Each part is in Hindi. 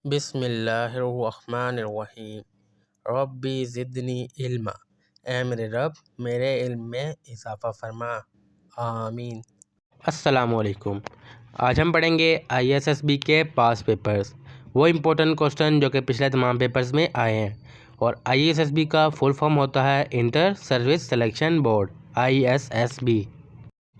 बिस्मिल्लाहिर्रहमानिर्रहीम। रब्बी ज़िदनी इल्मा। ऐ मेरे रब मेरे इल्म में इजाफ़ा फरमा। आमीन। अस्सलामुअलैकुम। आज हम पढ़ेंगे ISSB के पास पेपर्स, वो इम्पोर्टेंट क्वेश्चन जो कि पिछले तमाम पेपर्स में आए हैं। और ISSB का फुल फॉर्म होता है inter service selection board, ISSB।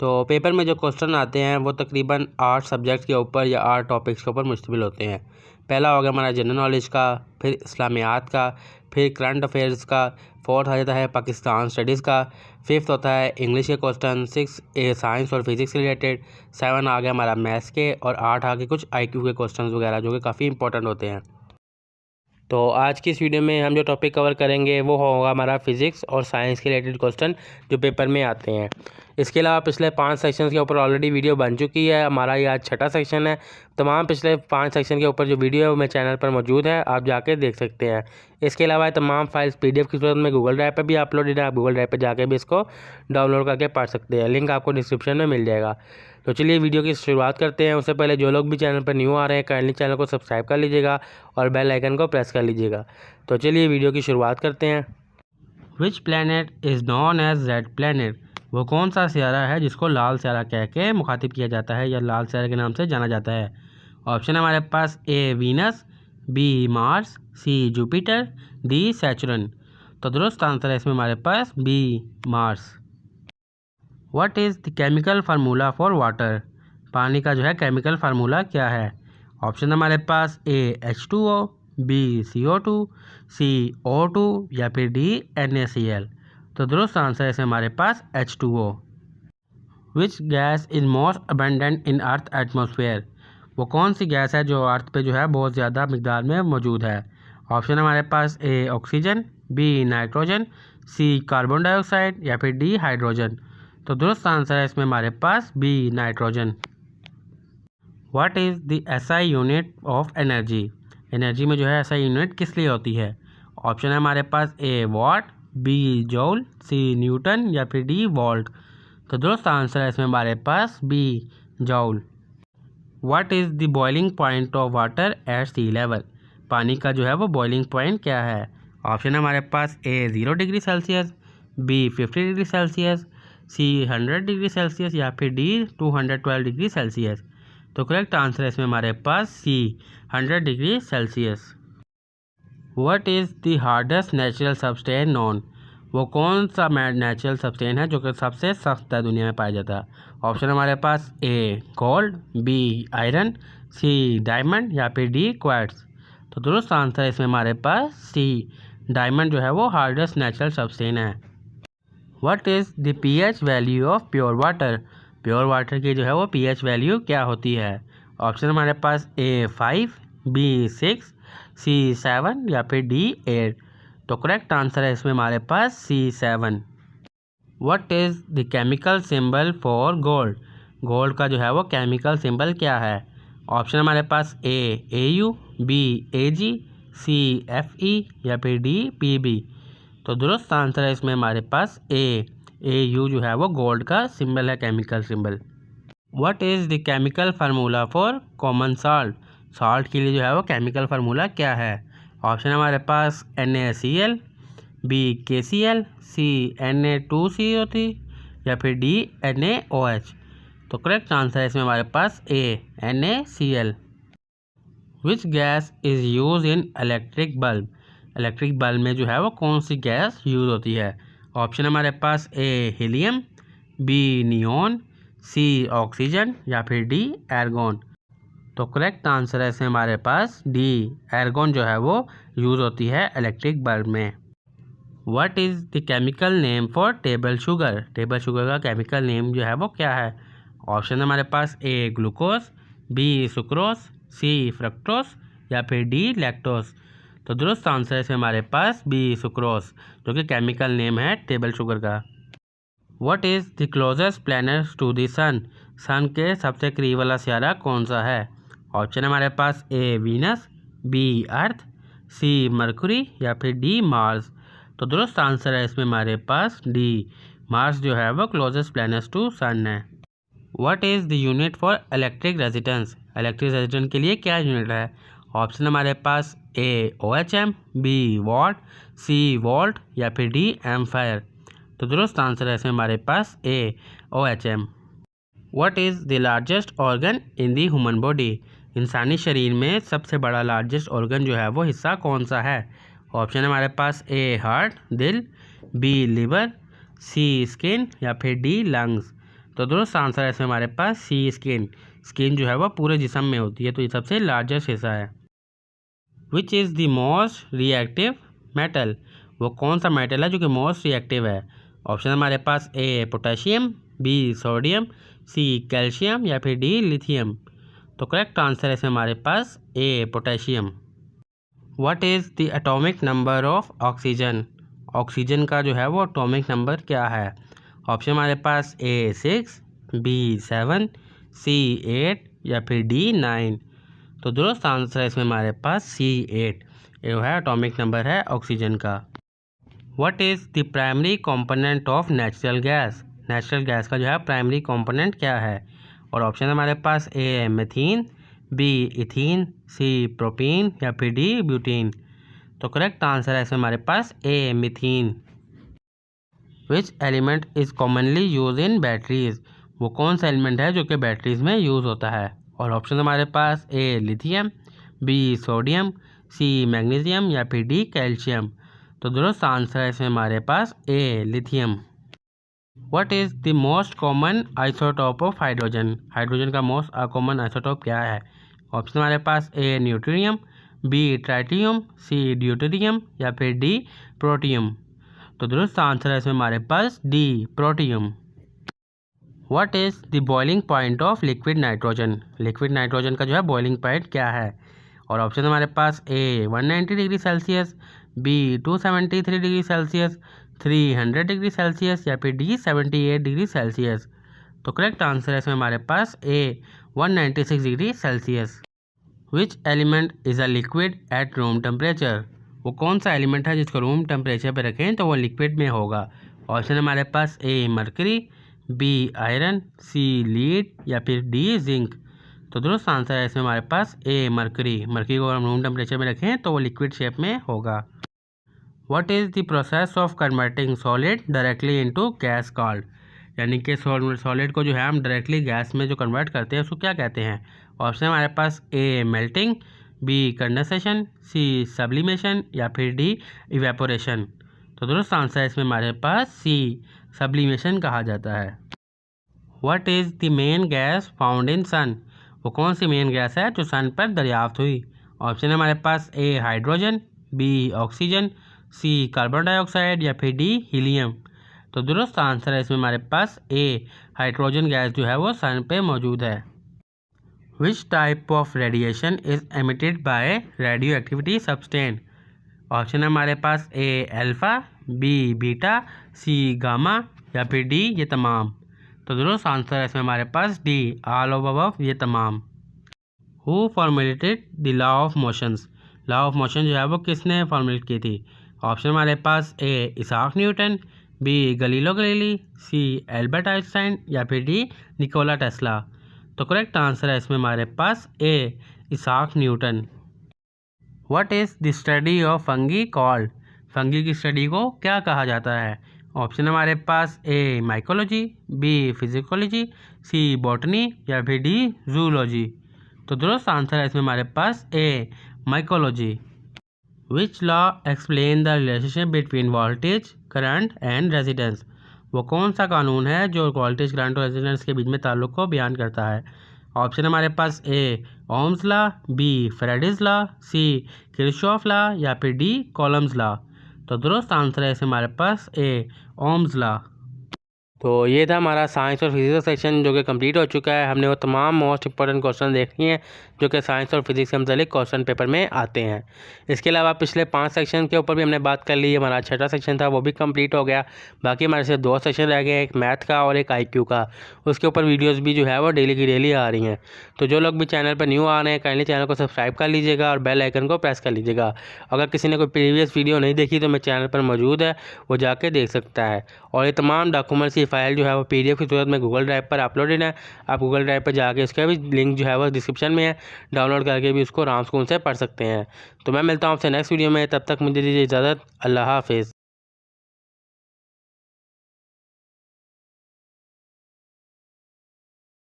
तो पेपर में जो क्वेश्चन आते हैं वो तकरीबन 8 सब्जेक्ट के ऊपर या 8 टॉपिक्स के ऊपर मुश्तमिल होते हैं। पहला होगा हमारा जनरल नॉलेज का, फिर इस्लामियात का, फिर करंट अफेयर्स का, फोर्थ आ जाता है पाकिस्तान स्टडीज़ का, फिफ्थ होता है इंग्लिश के क्वेश्चन, 6 साइंस और फिज़िक्स से रिलेटेड, 7 आ गया हमारा मैथ्स के, और 8 आ गए कुछ IQ के क्वेश्चन वगैरह जो कि काफ़ी इंपॉर्टेंट होते हैं। तो आज की इस वीडियो में हम जो टॉपिक कवर करेंगे वो होगा हमारा फिज़िक्स और साइंस के रिलेटेड क्वेश्चन जो पेपर में आते हैं। इसके अलावा पिछले 5 सेक्शंस के ऊपर ऑलरेडी वीडियो बन चुकी है। हमारा ये आज छठा सेक्शन है। तमाम पिछले 5 सेक्शन के ऊपर जो वीडियो है वो मेरे चैनल पर मौजूद है, आप जाके देख सकते हैं। इसके अलावा तमाम फाइल्स PDF की सूरत में गूगल ड्राइव पर भी अपलोडेड है, आप गूगल ड्राइव पर जाके भी इसको डाउनलोड करके पढ़ सकते हैं। लिंक आपको डिस्क्रिप्शन में मिल जाएगा। तो चलिए वीडियो की शुरुआत करते हैं। उससे पहले जो लोग भी चैनल पर न्यू आ रहे हैं काइंडली चैनल को सब्सक्राइब कर लीजिएगा और बेल आइकन को प्रेस कर लीजिएगा। तो चलिए वीडियो की शुरुआत करते हैं। Which planet is known as red planet? वो कौन सा सियारा है जिसको लाल सियारा कह के मुखातिब किया जाता है या लाल सियारे के नाम से जाना जाता है? ऑप्शन है हमारे पास A Venus, B Mars, C Jupiter, D सैचुरन। तो दुरुस्त आंसर है इसमें हमारे पास B Mars. What is the chemical formula for water? पानी का जो है केमिकल फार्मूला क्या है? ऑप्शन हमारे पास A H2O, B CO2, C O2 या फिर D NaCl। तो दुरुस्त आंसर है इसमें हमारे पास H2O। Which gas is most abundant in earth atmosphere? वो कौन सी गैस है जो अर्थ पे जो है बहुत ज़्यादा मिकदार में मौजूद है? ऑप्शन हमारे पास A oxygen, B nitrogen, C carbon dioxide या फिर D हाइड्रोजन। तो दुरुस्त आंसर है इसमें हमारे पास B nitrogen. What is the SI unit of energy? Energy में जो है SI यूनिट किस लिए होती है? ऑप्शन है हमारे पास A watt, B joule, C newton या फिर D वोल्ट। तो दुरुस्त आंसर है इसमें हमारे पास B joule. What is the boiling point of water at sea level? पानी का जो है वो बॉइलिंग पॉइंट क्या है? ऑप्शन है हमारे पास A 0 degree Celsius, B 50 degree Celsius, C 100 degree Celsius या फिर D 212 डिग्री सेल्सियस। तो करेक्ट आंसर है इसमें हमारे पास C 100 degree Celsius. What is the hardest natural substance known? वो कौन सा नेचुरल सब्सटेंस है जो कि सबसे सख्त है दुनिया में पाया जाता है? ऑप्शन हमारे पास A gold, B iron, C diamond या फिर D क्वार्ट्ज। तो दुरुस्त आंसर है इसमें हमारे पास C डायमंड जो है वो हार्डेस्ट नेचुरल सब्सटेंस है। What is the pH value of pure water? Pure water की जो है वो pH वैल्यू क्या होती है? ऑप्शन हमारे पास A 5, B 6, C 7 या फिर D 8। तो करेक्ट आंसर है इसमें हमारे पास C 7। What is the chemical symbol for gold? Gold का जो है वो केमिकल सिंबल क्या है? ऑप्शन हमारे पास A AU, B AG, C FE या फिर D PB। तो दुरुस्त आंसर है इसमें हमारे पास A AU जो है वो गोल्ड का सिंबल है, chemical symbol. What is the chemical formula for common salt? Salt के लिए जो है वो केमिकल फार्मूला क्या है? ऑप्शन हमारे पास NaCl, B KCl, C Na2CO3 या फिर D NaOH। तो करेक्ट आंसर है इसमें हमारे पास A NaCl। Which gas is use in electric bulb? Electric bulb में जो है वो कौन सी गैस यूज़ होती है? ऑप्शन हमारे पास A helium, B neon, C oxygen या फिर D एर्गॉन। तो करेक्ट आंसर है इसमें हमारे पास D एर्गॉन जो है वो यूज़ होती है इलेक्ट्रिक बल्ब में। What is the chemical name for table sugar? Table sugar का केमिकल नेम जो है वो क्या है? ऑप्शन हमारे पास A glucose, B sucrose, C fructose या फिर D लैक्टोज। तो दुरुस्त आंसर है इसमें हमारे पास B सुक्रोज जो कि केमिकल नेम है टेबल शुगर का। What is the closest planet to the sun? Sun के सबसे करीब वाला सियारा कौन सा है? ऑप्शन हमारे पास A Venus, B earth, C Mercury या फिर D मार्स। तो दुरुस्त आंसर है इसमें हमारे पास D मार्स जो है वो क्लोजेस्ट प्लैनेट टू सन है। What is the unit for electric resistance? Electric resistance के लिए क्या यूनिट है? ऑप्शन हमारे पास A OHM, B watt, C volt या फिर डी एम्फायर। तो दुरुस्त आंसर है इसमें हमारे पास A OHM। What is the largest organ in the human body? इंसानी शरीर में सबसे बड़ा लार्जेस्ट ऑर्गन जो है वो हिस्सा कौन सा है? ऑप्शन हमारे पास ए हार्ट दिल, बी लिवर, सी स्किन या फिर डी लंग्स। तो दुरुस्त आंसर है इसमें हमारे पास सी स्किन। स्किन जो है वो पूरे जिस्म में होती है, तो ये सबसे लार्जेस्ट हिस्सा है। Which is the most reactive metal? वो कौन सा मेटल है जो कि मोस्ट रिएक्टिव है? ऑप्शन हमारे पास A potassium, B sodium, C calcium या फिर डी लिथियम। तो करेक्ट आंसर है इसमें हमारे पास A potassium. What is the atomic number of oxygen? Oxygen का जो है वो एटॉमिक नंबर क्या है? ऑप्शन हमारे पास ए 6, बी 7, सी 8 या फिर डी 9। तो दुरुस्त आंसर है इसमें हमारे पास सी 8 जो है एटॉमिक नंबर है ऑक्सीजन का। What is the primary component of natural gas? Natural gas का जो है प्राइमरी कंपोनेंट क्या है? और ऑप्शन हमारे पास A methane, B ethene, C propene या फिर डी ब्यूटीन। तो करेक्ट आंसर है इसमें हमारे पास A methane. Which element is commonly use in batteries? वो कौन सा एलिमेंट है जो कि बैटरीज में यूज़ होता है? और ऑप्शन हमारे पास A lithium, B sodium, C magnesium या फिर डी कैल्शियम। तो दुरुस्त आंसर है इसमें हमारे पास A lithium. What is the most common isotope of hydrogen? Hydrogen का मोस्ट कॉमन आइसोटोप क्या है? ऑप्शन हमारे पास A neutrium, B tritium, C deuterium या फिर डी प्रोटियम। तो दुरुस्त आंसर है इसमें हमारे पास D protium. What is the boiling point of liquid nitrogen? Liquid nitrogen का जो है बॉइलिंग पॉइंट क्या है? और ऑप्शन हमारे पास A 190 degree Celsius, B 273 degree Celsius, 300 degree Celsius या फिर डी 78 डिग्री सेल्सियस। तो करेक्ट आंसर है इसमें हमारे पास A 196 degree Celsius. Which element is a liquid at room temperature? वो कौन सा एलिमेंट है जिसको रूम टेम्परेचर पर रखें तो वो लिक्विड में होगा? ऑप्शन हमारे पास ए मरकरी, बी आयरन, सी लीड या फिर डी जिंक। तो दुरुस्त आंसर है इसमें हमारे पास ए मरकरी। मरकरी को हम रूम टेम्परेचर में रखें तो वो लिक्विड शेप में होगा। What is the process of converting solid directly into gas called? यानी कि सॉलिड को जो है हम डायरेक्टली गैस में जो कन्वर्ट करते हैं उसको क्या कहते हैं? ऑप्शन हमारे पास ए मेल्टिंग, बी कंडेंसेशन, सी सब्लिमेशन या फिर डी इवेपोरेशन। तो दुरुस्त आंसर है इसमें हमारे पास सी सब्लिमेशन कहा जाता है। What is the main gas found in sun? वो कौन सी मेन गैस है जो सन पर दरियाफ्त हुई? ऑप्शन है हमारे पास ए हाइड्रोजन, बी ऑक्सीजन, सी कार्बन डाइऑक्साइड या फिर डी हीलियम। तो दुरुस्त आंसर है इसमें हमारे पास ए हाइड्रोजन गैस जो है वो सन पे मौजूद है। Which type of radiation is emitted by radio activity substance? Option है हमारे पास ए अल्फ़ा, बी बीटा, सी गामा या फिर डी ये तमाम। तो दुरुस्त आंसर है इसमें हमारे पास डी ऑल ऑफ अबव ये तमाम। Who formulated the law of motions? Law of motion जो है वो किसने फॉर्मुलेट की थी? ऑप्शन हमारे पास A Isaac Newton, B Galileo Galilei, C Albert Einstein या फिर डी निकोला टेस्ला। तो करेक्ट आंसर है इसमें हमारे पास A Isaac Newton. What is the study of fungi called? Fungi की स्टडी को क्या कहा जाता है? ऑप्शन हमारे पास A mycology, B फिजिकोलॉजी, C botany या फिर डी जूलॉजी। तो दुरुस्त आंसर है इसमें हमारे पास A mycology. Which law explain the relationship between voltage current and resistance? वो कौन सा कानून है जो वोल्टेज करंट और रेजिडेंस के बीच में ताल्लुक़ को बयान करता है? ऑप्शन हमारे पास A Ohm's law, B Faraday's law, C Kirchhoff law या फिर डी कॉलम्स लॉ। तो दुरुस्त आंसर है इसमें हमारे पास ए ओम्स लॉ। तो ये था हमारा साइंस और फिजिक्स का सेक्शन जो कि कंप्लीट हो चुका है। हमने वो तमाम मोस्ट इंपॉर्टेंट क्वेश्चन देख लिए हैं जो कि साइंस और फिजिक्स के मतलब क्वेश्चन पेपर में आते हैं। इसके अलावा पिछले 5 सेक्शन के ऊपर भी हमने बात कर ली। हमारा 6वां सेक्शन था वो भी कंप्लीट हो गया। बाकी हमारे से 2 सेक्शन रह गए, एक मैथ का और एक IQ का। उसके ऊपर वीडियोज़ भी जो है वो डेली की डेली आ रही हैं। तो जो लोग भी चैनल पर न्यू आ रहे हैं काइंडली चैनल को सब्सक्राइब कर लीजिएगा और बेल आइकन को प्रेस कर लीजिएगा। अगर किसी ने कोई प्रीवियस वीडियो नहीं देखी तो मेरे चैनल पर मौजूद है, वो जाके देख सकता है। और ये तमाम डॉक्यूमेंट्स की फ़ाइल जो है वो PDF की सूरत में गूगल ड्राइव पर अपलोडेड है। आप गूगल ड्राइव पर जाके उसका भी लिंक जो है वो डिस्क्रिप्शन में है, डाउनलोड करके भी उसको आराम सुकून से पढ़ सकते हैं। तो मैं मिलता हूँ आपसे नेक्स्ट वीडियो में, तब तक मुझे दीजिए इजाज़त। अल्लाह हाफ़िज़।